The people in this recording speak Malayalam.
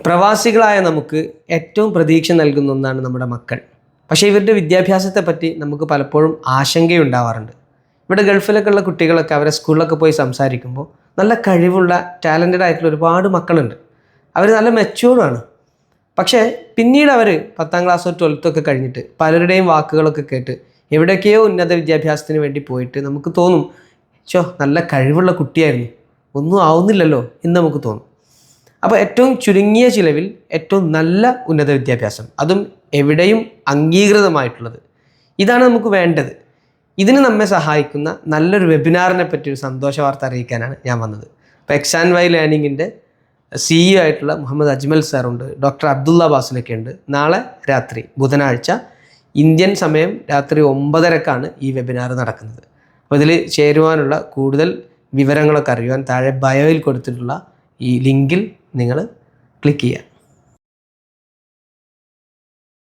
പ്രവാസികളായ നമുക്ക് ഏറ്റവും പ്രതീക്ഷ നൽകുന്ന ഒന്നാണ് നമ്മുടെ മക്കൾ. പക്ഷേ ഇവരുടെ വിദ്യാഭ്യാസത്തെ പറ്റി നമുക്ക് പലപ്പോഴും ആശങ്കയുണ്ടാവാറുണ്ട്. ഇവിടെ ഗൾഫിലൊക്കെ ഉള്ള കുട്ടികളൊക്കെ അവരെ സ്കൂളിലൊക്കെ പോയി സംസാരിക്കുമ്പോൾ നല്ല കഴിവുള്ള ടാലൻറ്റഡ് ആയിട്ടുള്ള ഒരുപാട് മക്കളുണ്ട്. അവർ നല്ല മെച്യൂർഡാണ്. പക്ഷേ പിന്നീട് അവർ 10ാം ക്ലാസ്സോ 12th ഒക്കെ കഴിഞ്ഞിട്ട് പലരുടെയും വാക്കുകളൊക്കെ കേട്ട് എവിടെയൊക്കെയോ ഉന്നത വിദ്യാഭ്യാസത്തിന് വേണ്ടി പോയിട്ട് നമുക്ക് തോന്നും, നല്ല കഴിവുള്ള കുട്ടിയായിരുന്നു, ഒന്നും ആവുന്നില്ലല്ലോ എന്ന് നമുക്ക് തോന്നും. അപ്പോൾ ഏറ്റവും ചുരുങ്ങിയ ചിലവിൽ ഏറ്റവും നല്ല ഉന്നത വിദ്യാഭ്യാസം, അതും എവിടെയും അംഗീകൃതമായിട്ടുള്ളത്, ഇതാണ് നമുക്ക് വേണ്ടത്. ഇതിന് നമ്മെ സഹായിക്കുന്ന നല്ലൊരു വെബിനാറിനെ പറ്റി ഒരു സന്തോഷ വാർത്ത അറിയിക്കാനാണ് ഞാൻ വന്നത്. അപ്പോൾ X&Y ലേണിങ്ങിൻ്റെ CEO ആയിട്ടുള്ള മുഹമ്മദ് അജ്മൽ സാറുണ്ട്, ഡോക്ടർ അബ്ദുള്ള ബാസിലൊക്കെ ഉണ്ട്. നാളെ രാത്രി ബുധനാഴ്ച ഇന്ത്യൻ സമയം രാത്രി 9:30-ക്കാണ് ഈ വെബിനാർ നടക്കുന്നത്. അപ്പോൾ ഇതിൽ ചേരുവാനുള്ള കൂടുതൽ വിവരങ്ങളൊക്കെ അറിയുവാൻ താഴെ ബയോയിൽ കൊടുത്തിട്ടുള്ള ഈ ലിങ്കിൽ നിങ്ങൾ ക്ലിക്ക് ചെയ്യുക.